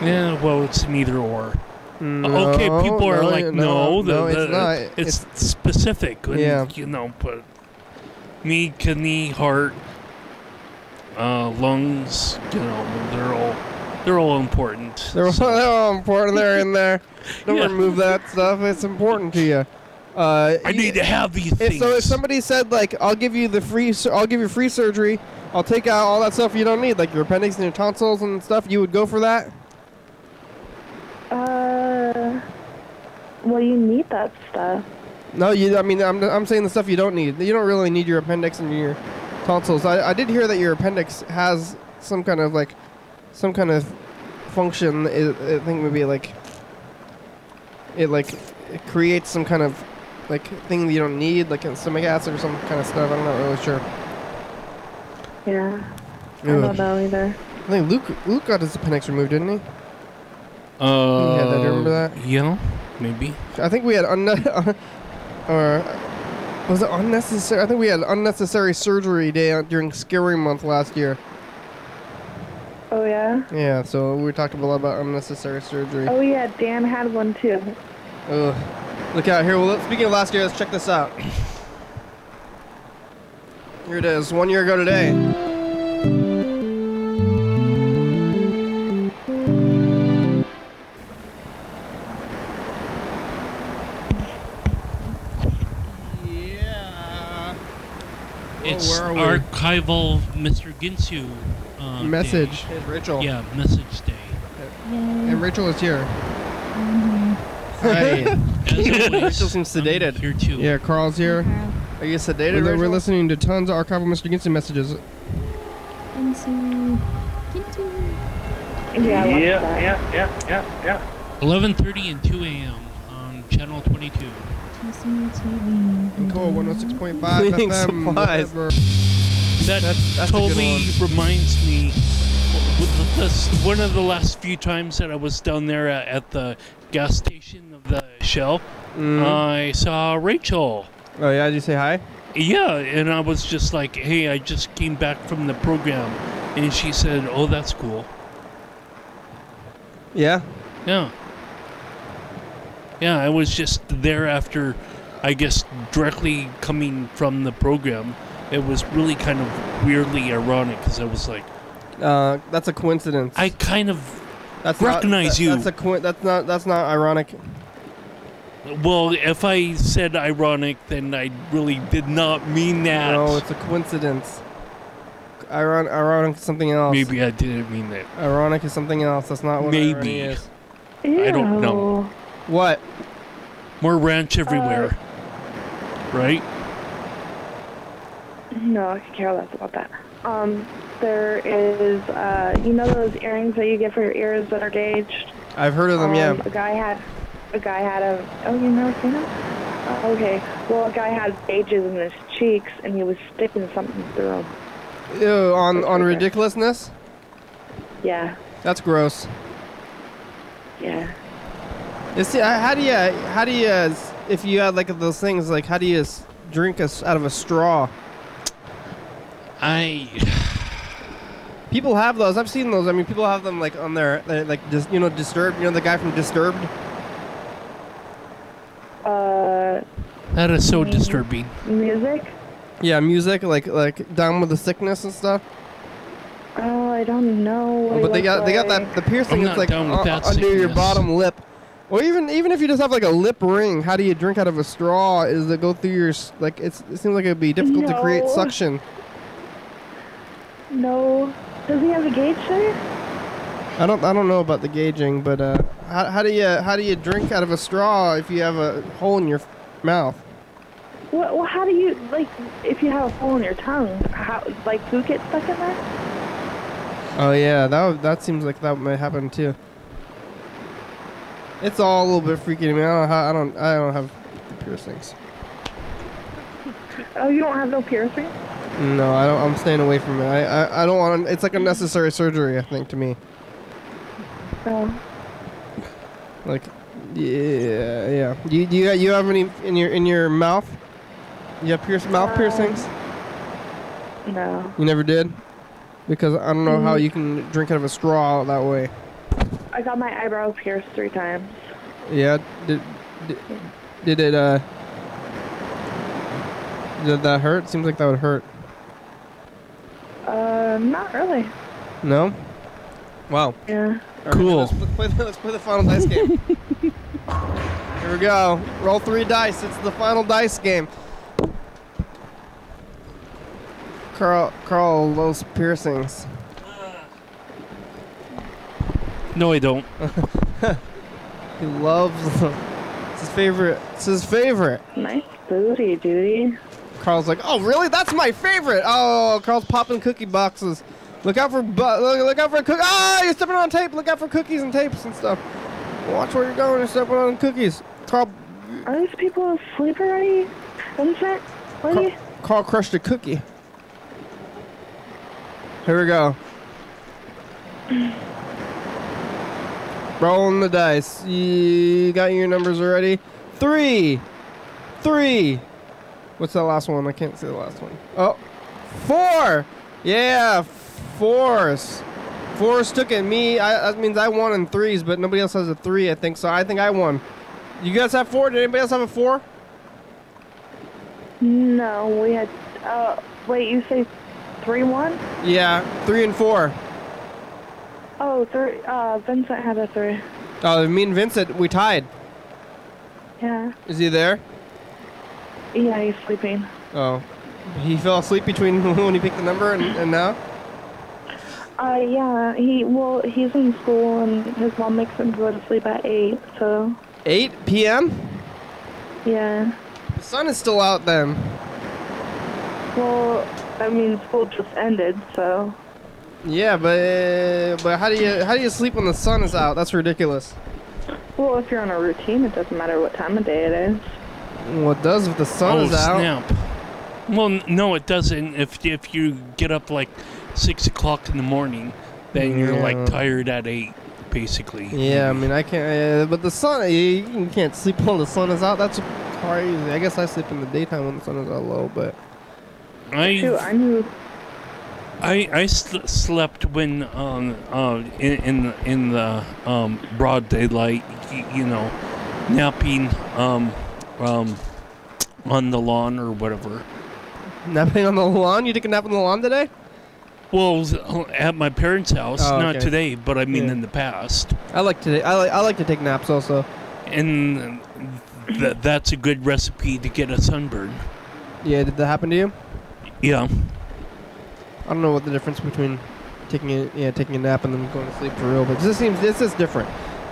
Yeah, well, it's an either or. No, okay, people are like, no, it's not. It's specific. Yeah. But me, kidney, heart, lungs, they're all important. They're all important. They're in there. Don't remove that stuff. It's important to you. I need to have these things. So if somebody said like, I'll give you free surgery, I'll take out all that stuff you don't need, like your appendix and your tonsils and stuff, you would go for that? Well, you need that stuff. No, I'm saying the stuff you don't need. You don't really need your appendix and your tonsils. I did hear that your appendix has some kind of function. I think maybe it creates some kind of thing that you don't need, like stomach acid or some kind of stuff. I'm not really sure. Yeah, I don't know either. I think Luke got his appendix removed, didn't he? Yeah, do you remember that? Yeah, maybe. I think we had or was it unnecessary? I think we had unnecessary surgery day during Scary Month last year. Oh yeah. Yeah, so we talked a lot about unnecessary surgery. Oh yeah, Dan had one too. Ugh. Look out here. Well, speaking of last year, let's check this out. Here it is. 1 year ago today. It's archival Mr. Ginsu message. Day. It's Rachel. Yeah, message day. And Rachel is here. Hi. Rachel seems sedated. Here too. Yeah, Carl's here. Are you sedated? We're listening to tons of archival Mr. Ginsu messages. Yeah. 11:30 and 2 a.m. on channel 22. TCTV. Cool, 106.5 Cleaning FM. supplies. That totally reminds me. One of the last few times that I was down there at the gas station of the Shell, I saw Rachel. Oh yeah, did you say hi? Yeah, and I was just like, hey, I just came back from the program. And she said, oh, that's cool. Yeah? Yeah. Yeah, I was just there after, I guess, directly coming from the program. It was really kind of weirdly ironic because I was like, that's a coincidence. I kind of that's recognize you. That's not ironic. Well, if I said ironic, then I really did not mean that. No, it's a coincidence. Ironic is something else. Maybe I didn't mean that. Ironic is something else. That's not what irony is. Ew. I don't know. What? More ranch everywhere. Right? No, I could care less about that. There is, you know those earrings that you get for your ears that are gauged? I've heard of them, yeah. A guy had a, oh, you've never seen them? Okay. Well, a guy had gauges in his cheeks, and he was sticking something through them. Ew, on ridiculousness? Yeah. That's gross. Yeah. You see, how do you, if you had like those things, like how do you drink out of a straw? People have those. I've seen those. I mean, people have them like on their like Disturbed. You know the guy from Disturbed. That is so disturbing. Music? Yeah, music like Down with the Sickness and stuff. Oh, I don't know. But they got that the piercing is like under your bottom lip. Or even if you just have like a lip ring, how do you drink out of a straw? Is it go through your like? It seems like it'd be difficult to create suction. No. Does he have a gauge there? I don't know about the gauging, but how do you drink out of a straw if you have a hole in your mouth? Well, how do you like if you have a hole in your tongue? How like food gets stuck in there? Oh yeah, that seems like that might happen too. It's all a little bit freaky to me. I don't have the piercings. Oh, you don't have no piercing? No, I don't. I'm staying away from it. I don't want. It's like unnecessary surgery, I think, to me. Oh. Like, yeah. You have any in your mouth? You have mouth piercings? No. You never did? Because I don't know how you can drink out of a straw that way. I got my eyebrow pierced 3 times. Yeah. Did that hurt? Seems like that would hurt. Not really. No? Wow. Yeah. Right, cool. Let's play the final dice game. Here we go. Roll 3 dice. It's the final dice game. Carl loves piercings. No, I don't. He loves them. It's his favorite. It's his favorite. Nice booty, duty. Carl's like, oh really? That's my favorite. Oh, Carl's popping cookie boxes. Look out for look out for cookies. Ah, you're stepping on tape. Look out for cookies and tapes and stuff. Watch where you're going. You're stepping on cookies. Carl. Are these people asleep already? Vincent? Lady? Carl crushed a cookie. Here we go. Rolling the dice. You got your numbers already? 3. What's that last one? I can't see the last one. Oh, 4. Yeah, 4s. 4s took it. Me, that means I won in 3s, but nobody else has a 3, I think. So I think I won. You guys have 4? Did anybody else have a 4? No, we had. Wait, you say 3-1? Yeah, 3 and 4. Oh, Vincent had a 3. Oh, me and Vincent, we tied. Yeah. Is he there? Yeah, he's sleeping. Oh. He fell asleep between when he picked the number and now? Yeah, he's in school and his mom makes him go to sleep at 8, so. 8 p.m.? Yeah. The sun is still out then. Well, I mean, school just ended, so. Yeah, but how do you sleep when the sun is out? That's ridiculous. Well, if you're on a routine, it doesn't matter what time of day it is. Well, it does if the sun is out. Snap. Well, no, it doesn't. If you get up like 6 o'clock in the morning, then you're like tired at 8, basically. Yeah, I mean I can't. But the sun, you can't sleep while the sun is out. That's crazy. I guess I sleep in the daytime when the sun is out low, but. I slept when in the broad daylight, you know, napping on the lawn or whatever. Napping on the lawn? You took a nap on the lawn today? Well, at my parents' house, Oh, not okay. today, but I mean Yeah. in the past. I like to take naps also. And that's a good recipe to get a sunburn. Yeah, did that happen to you? Yeah. I don't know what the difference between taking a nap and then going to sleep for real, but this is different.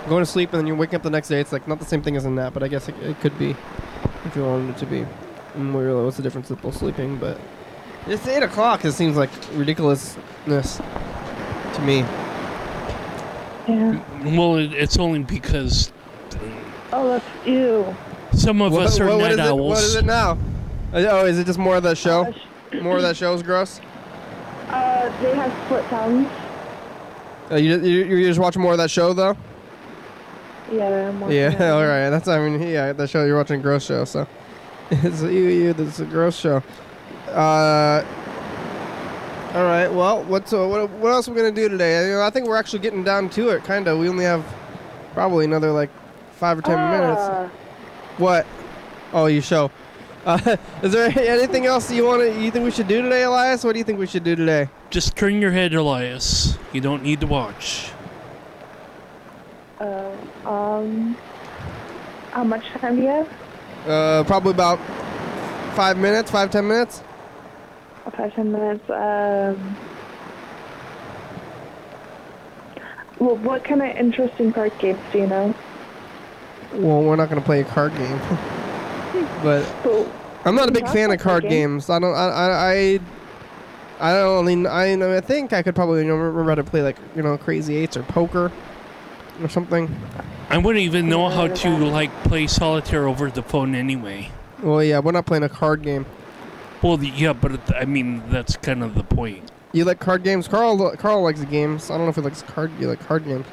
Going to sleep and then you're waking up the next day, it's like not the same thing as a nap, but I guess it could be if you wanted it to be. Really, what's the difference with both sleeping? But it's 8 o'clock. It seems like ridiculousness to me. Yeah. Well, it's only because Oh, that's ew. some of us are what night is it? owls. What is it now? Oh, is it just more of that show? Uh, More of that show is gross? They have split tongues. You just watch more of that show though? Yeah, I'm watching Yeah, it. all right. That's that show you're watching a gross show, so it's it's a gross show. All right. Well, what else are we gonna do today? I think we're actually getting down to it, kind of. We only have probably another like 5 or 10 minutes. What? Oh, you show. Is there anything else you think we should do today, Elias? What do you think we should do today? Just turn your head, Elias. You don't need to watch. How much time do you have? Probably about 5 minutes, 5-10 minutes. 5-10 minutes. Well, what kind of interesting card games do you know? Well, we're not gonna play a card game, but So, I'm not a big Talk fan of about card card games. I think I could probably remember how to play like Crazy Eights or poker or something. I wouldn't even know how heard of to that. like play solitaire over the phone anyway. Well, yeah, we're not playing a card game. Well, yeah, but I mean that's kind of the point. You like card games? Carl likes the games. I don't know if he likes you like card games.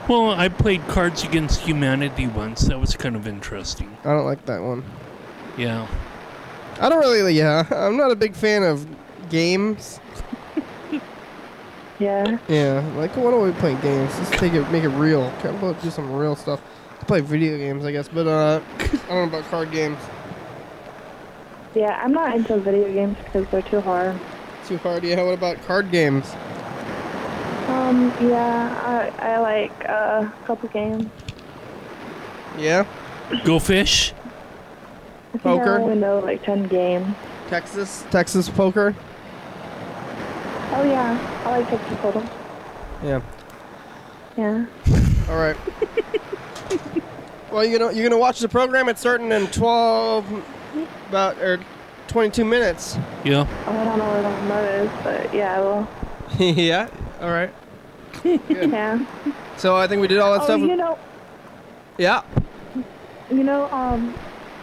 Well, I played Cards Against Humanity once. That was kind of interesting. I don't like that one. Yeah. I don't really. Yeah, I'm not a big fan of games. yeah. Yeah, like why don't we play games? Let's make it real. Do some real stuff. Let's play video games, I guess. But I don't know about card games. Yeah, I'm not into video games because they're too hard. Too hard. Yeah. What about card games? Yeah, I like a couple games. Yeah. Go Fish. I think Poker? I only know like 10 games. Texas poker. Oh yeah, I like Texas Hold'em. Yeah. Yeah. All right. Well, you're gonna watch the program. It's starting in 22 minutes. Yeah. Oh, I don't know where the remote is, but yeah, I will. Yeah. All right. Good. Yeah. So I think we did all that Oh, stuff. Yeah.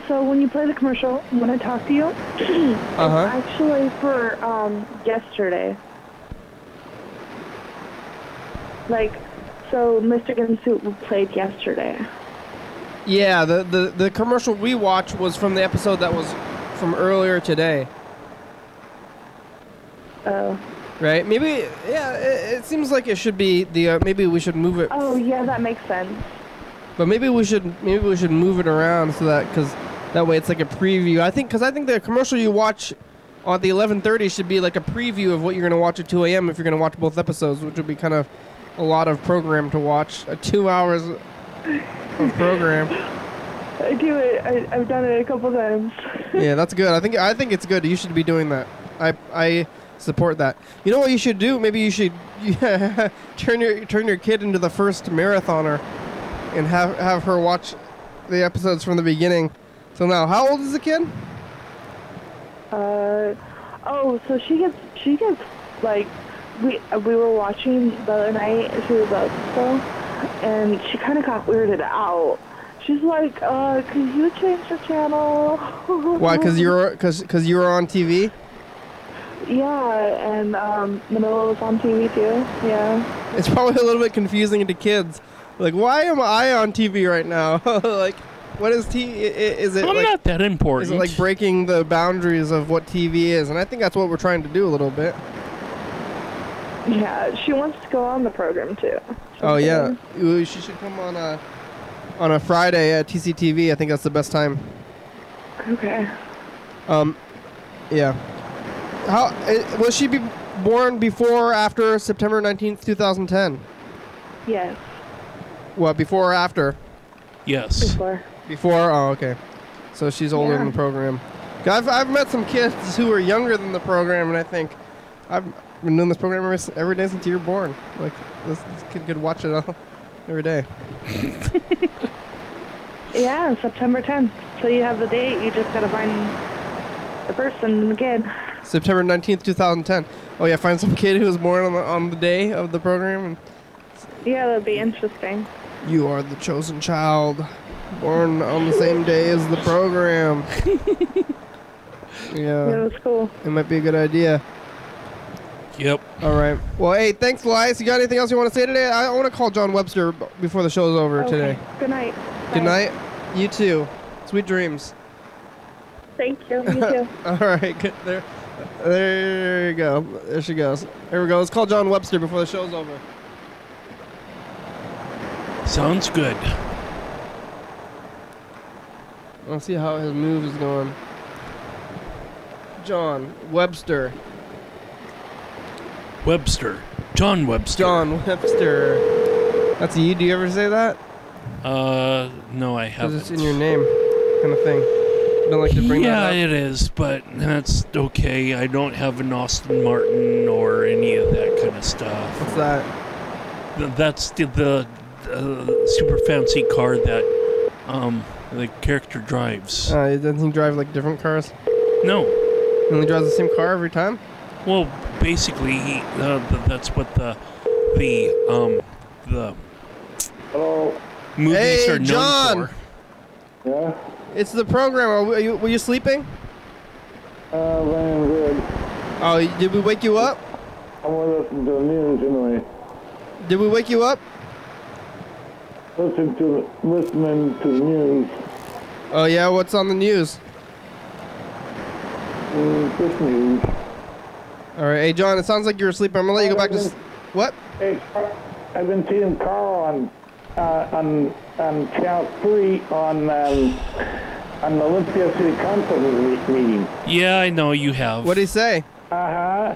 So when you play the commercial, when I talk to you, Uh-huh. it's actually for yesterday. Like, so Mr. Gunsuit played yesterday. Yeah. The commercial we watched was from the episode that was from earlier today. Oh. Right? Maybe. Yeah. It seems like it should be the. Maybe we should move it. Oh yeah, that makes sense. But maybe we should move it around so because that way it's like a preview. I think the commercial you watch on the 11:30 should be like a preview of what you're gonna watch at 2 a.m. if you're gonna watch both episodes, which would be kind of a lot of program to watch. 2 hours of program. I do it. I've done it a couple times. Yeah, that's good. I think it's good. You should be doing that. I support that. You know what you should do? Maybe you should turn your kid into the first marathoner and have her watch the episodes from the beginning. So now, how old is the kid? So she gets like we were watching the other night. She was up and she kind of got weirded out. She's like, could you change the channel? Why? Because you were on TV. Yeah, and Manila was on TV too. Yeah. It's probably a little bit confusing to kids. Like, why am I on TV right now? Like, what is TV? Is it I'm like, not that important. is it like breaking the boundaries of what TV is? And I think that's what we're trying to do a little bit. Yeah, she wants to go on the program too. Oh yeah, she should come on. on a Friday at TCTV. I think that's the best time. Okay. Yeah. How will she be born before or after September 19th, 2010? Yes. What, before or after? Yes. Before. Before? Oh, okay. So she's older Yeah. than the program. I've met some kids who are younger than the program, and I think I've been doing this program every day since you were born. Like, this kid could watch it all, every day. Yeah, September 10th. So you have the date. You just gotta find the person and the kid. September 19th, 2010. Oh, yeah, find some kid who was born on the day of the program. And Yeah, that'd be interesting. you are the chosen child, born on the same day as the program. Yeah, Yeah, that's cool. it might be a good idea. Yep. All right. Well, hey, thanks, Elias. You got anything else you want to say today? I want to call John Webster before the show's over Okay. today. Good night. Good Bye. night. You too. Sweet dreams. Thank you. You too. All right. Good. There you go. There she goes. Here we go. Let's call John Webster before the show's over. Sounds good. Let's see how his move is going. John Webster. Webster. John Webster. John Webster. That's you. Do you ever say that? No, I Because haven't. it's in your name, kind of thing. Don't like to bring Yeah, that up. it is, but that's okay. I don't have an Austin Martin or any of that kind of stuff. What's that? That's the super fancy car that the character drives. Doesn't he drive like different cars? No. He only drives the same car every time? Well, basically, that's what the Hello. movies Hey, are known John! for. Yeah. It's the program. Were you sleeping? Very good. Oh, did we wake you up? I'm gonna listen to the news anyway. Did we wake you up? Listening to the news. Oh yeah, what's on the news? This news. All right, hey John, it sounds like you're asleep. I'm gonna let you go back to what? Hey, I've been seeing Carl on Channel 3 on the Olympia City Council meeting. Yeah, I know you have. What did he say? Uh-huh.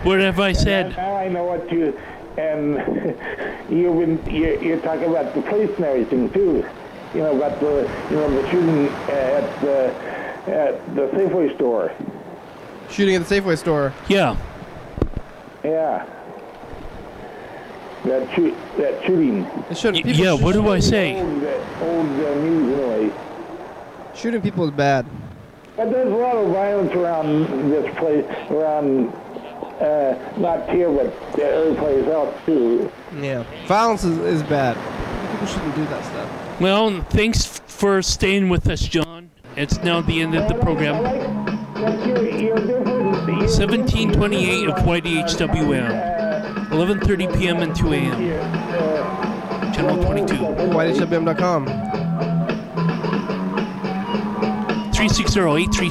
What have I said? Now I know what you, and you're talking about the police and everything too. You know, about the shooting at the Safeway store. Shooting at the Safeway store. Yeah. Yeah. That shooting. It should. Yeah, what do I say? Old news anyway. Shooting people is bad. But there's a lot of violence around this place, around not here, but other places else too. Yeah. Violence is bad. People shouldn't do that stuff. Well, thanks for staying with us, John. It's now the end of the program. 1728 of YDHWM. 11:30 p.m. and 2 a.m. Channel 22. YDHWM.com.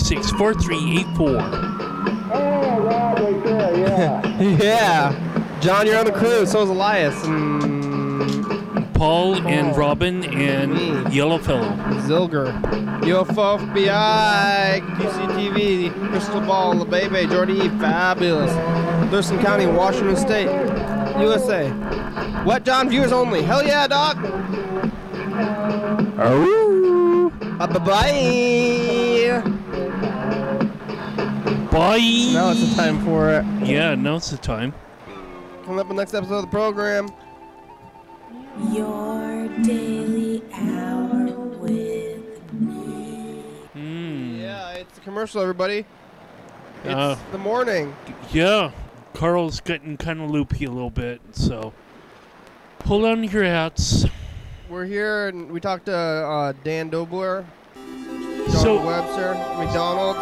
360-836-4384. Oh, that right there, yeah. Yeah. John, you're on the crew. So is Elias and Paul and Robin and Yellow Fellow. Zilger. UFO FBI, TCTV, Crystal Ball, the Baby, Jordy, fabulous. Thurston County, Washington State, USA. What, John? Viewers only. Hell yeah, dog. Oh. Bye-bye. Bye. Now it's the time for it. Yeah, now it's the time. Coming up in the next episode of the program. Your daily hour with me. Yeah, it's a commercial, everybody. It's the morning. Yeah, Carl's getting kind of loopy a little bit, so hold on to your hats. We're here, and we talked to Dan Dobler, John So- Webster, McDonald's.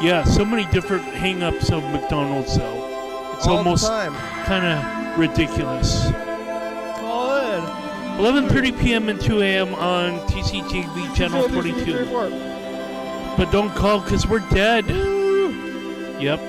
Yeah, so many different hang-ups of McDonald's, though. It's all almost the time. kind of ridiculous. Call in. 11:30 p.m. and 2 a.m. on TCTV Channel 22. But don't call because we're dead. Yep.